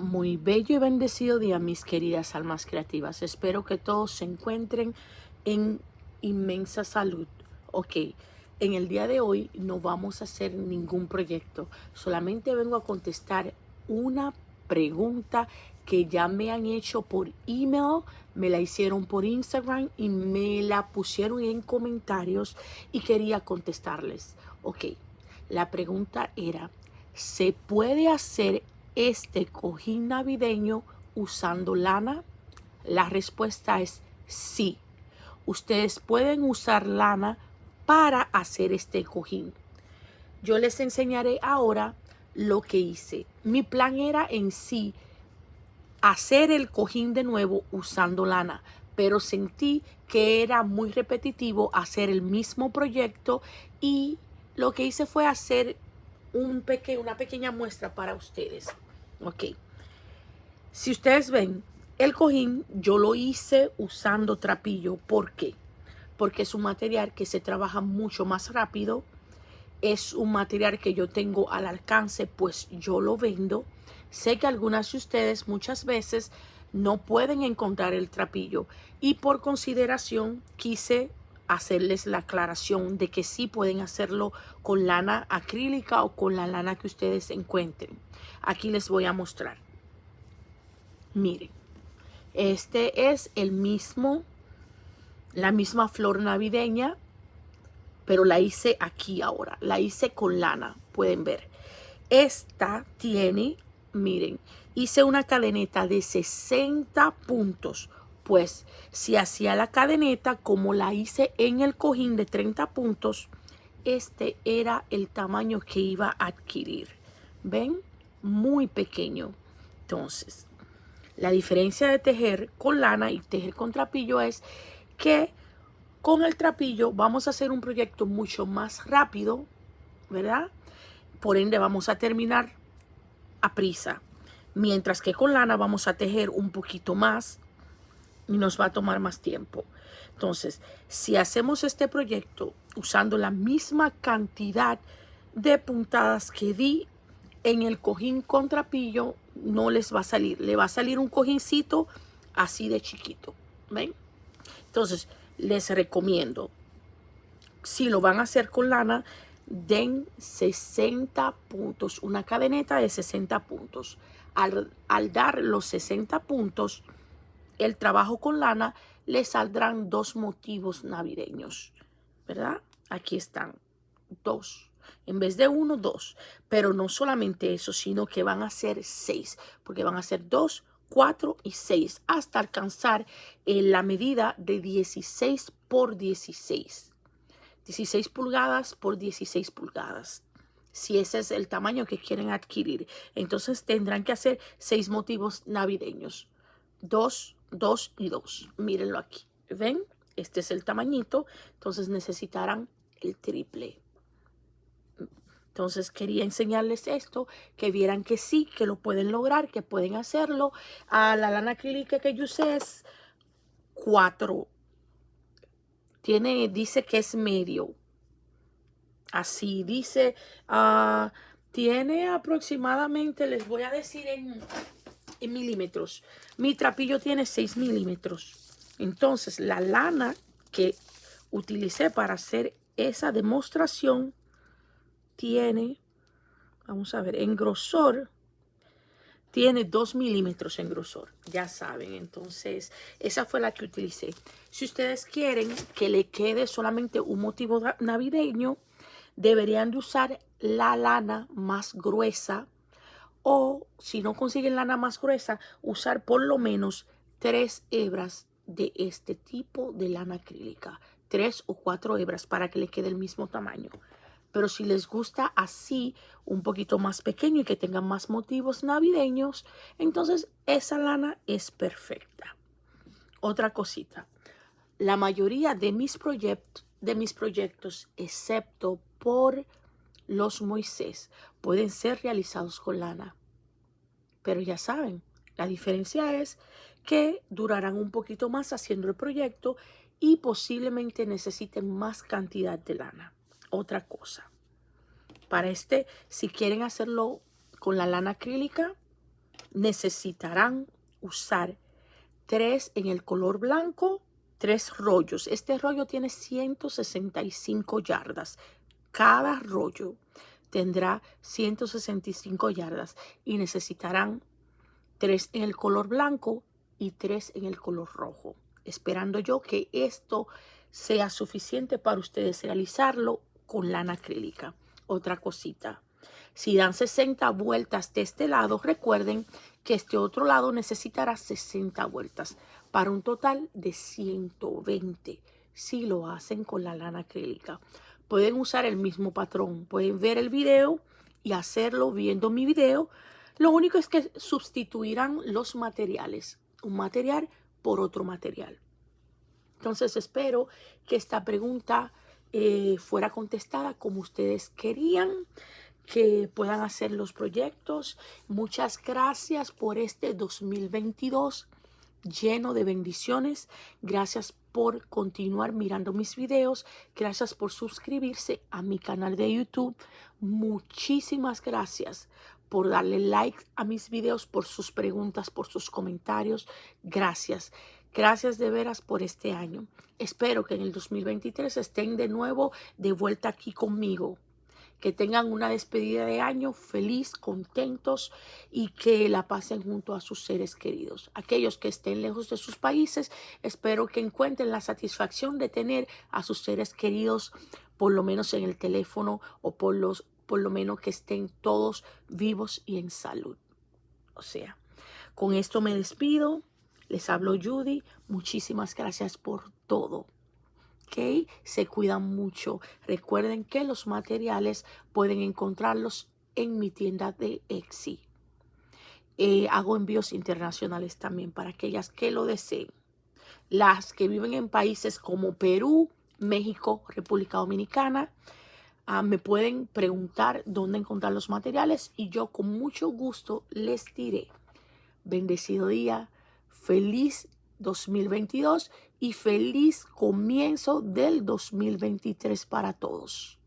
Muy bello y bendecido día, mis queridas almas creativas. Espero que todos se encuentren en inmensa salud. Ok, en el día de hoy no vamos a hacer ningún proyecto. Solamente vengo a contestar una pregunta que ya me han hecho por email, me la hicieron por Instagram y me la pusieron en comentarios y quería contestarles. Ok, la pregunta era, ¿se puede hacer este cojín navideño usando lana? La respuesta es sí. Ustedes pueden usar lana para hacer este cojín. Yo les enseñaré ahora lo que hice. Mi plan era en sí hacer el cojín de nuevo usando lana, pero sentí que era muy repetitivo hacer el mismo proyecto y lo que hice fue hacer una pequeña muestra para ustedes. Ok. Si ustedes ven, el cojín yo lo hice usando trapillo. ¿Por qué? Porque es un material que se trabaja mucho más rápido. Es un material que yo tengo al alcance, pues yo lo vendo. Sé que algunas de ustedes muchas veces no pueden encontrar el trapillo y por consideración quise hacerles la aclaración de que sí pueden hacerlo con lana acrílica o con la lana que ustedes encuentren. Aquí les voy a mostrar. Miren, este es la misma flor navideña, pero la hice aquí ahora. La hice con lana, pueden ver. Esta tiene, miren, hice una cadeneta de 60 puntos. Pues si hacía la cadeneta como la hice en el cojín de 30 puntos, este era el tamaño que iba a adquirir. ¿Ven? Muy pequeño. Entonces, la diferencia de tejer con lana y tejer con trapillo es que con el trapillo vamos a hacer un proyecto mucho más rápido, ¿verdad? Por ende vamos a terminar a prisa. Mientras que con lana vamos a tejer un poquito más y nos va a tomar más tiempo. Entonces, si hacemos este proyecto usando la misma cantidad de puntadas que di en el cojín con trapillo, no les va a salir. Le va a salir un cojincito así de chiquito. ¿Ven? Entonces, les recomiendo, si lo van a hacer con lana, den 60 puntos, una cadeneta de 60 puntos. Al dar los 60 puntos, el trabajo con lana, le saldrán dos motivos navideños, ¿verdad? Aquí están, dos. En vez de uno, dos. Pero no solamente eso, sino que van a ser 6, porque van a ser 2, 4 y 6, hasta alcanzar la medida de 16 por 16. 16 pulgadas por 16 pulgadas. Si ese es el tamaño que quieren adquirir, entonces tendrán que hacer 6 motivos navideños. 2, 2 y 2. Mírenlo aquí. ¿Ven? Este es el tamañito. Entonces necesitarán el triple. Entonces quería enseñarles esto, que vieran que sí, que lo pueden lograr, que pueden hacerlo. A la lana acrílica que yo usé es 4. Dice que es medio. Así dice, tiene aproximadamente, les voy a decir en milímetros. Mi trapillo tiene 6 milímetros. Entonces, la lana que utilicé para hacer esa demostración tiene, vamos a ver, en grosor, tiene 2 milímetros en grosor. Ya saben, entonces, esa fue la que utilicé. Si ustedes quieren que le quede solamente un motivo navideño, deberían de usar la lana más gruesa o si no consiguen lana más gruesa, usar por lo menos 3 hebras de este tipo de lana acrílica. 3 o 4 hebras para que le quede el mismo tamaño. Pero si les gusta así, un poquito más pequeño y que tengan más motivos navideños, entonces esa lana es perfecta. Otra cosita. La mayoría de mis proyectos, excepto por los Moisés, pueden ser realizados con lana. Pero ya saben, la diferencia es que durarán un poquito más haciendo el proyecto y posiblemente necesiten más cantidad de lana. Otra cosa, para si quieren hacerlo con la lana acrílica, necesitarán usar 3 en el color blanco, 3 rollos. Este rollo tiene 165 yardas. Cada rollo tendrá 165 yardas y necesitarán 3 en el color blanco y 3 en el color rojo. Esperando yo que esto sea suficiente para ustedes realizarlo con lana acrílica. Otra cosita. Si dan 60 vueltas de este lado, recuerden que este otro lado necesitará 60 vueltas para un total de 120 si lo hacen con la lana acrílica. Pueden usar el mismo patrón, pueden ver el video y hacerlo viendo mi video. Lo único es que sustituirán los materiales, un material por otro material. Entonces espero que esta pregunta fuera contestada como ustedes querían, que puedan hacer los proyectos. Muchas gracias por este 2022 lleno de bendiciones. Gracias por continuar mirando mis videos. Gracias por suscribirse a mi canal de YouTube. Muchísimas gracias por darle like a mis videos, por sus preguntas, por sus comentarios. Gracias. Gracias de veras por este año. Espero que en el 2023 estén de nuevo de vuelta aquí conmigo. Que tengan una despedida de año feliz, contentos y que la pasen junto a sus seres queridos. Aquellos que estén lejos de sus países, espero que encuentren la satisfacción de tener a sus seres queridos por lo menos en el teléfono o por lo menos que estén todos vivos y en salud. O sea, con esto me despido. Les hablo Judy. Muchísimas gracias por todo. ¿Okay? Se cuidan mucho. Recuerden que los materiales pueden encontrarlos en mi tienda de Etsy. Hago envíos internacionales también para aquellas que lo deseen. Las que viven en países como Perú, México, República Dominicana, me pueden preguntar dónde encontrar los materiales y yo con mucho gusto les diré. Bendecido día, feliz 2022 y feliz comienzo del 2023 para todos.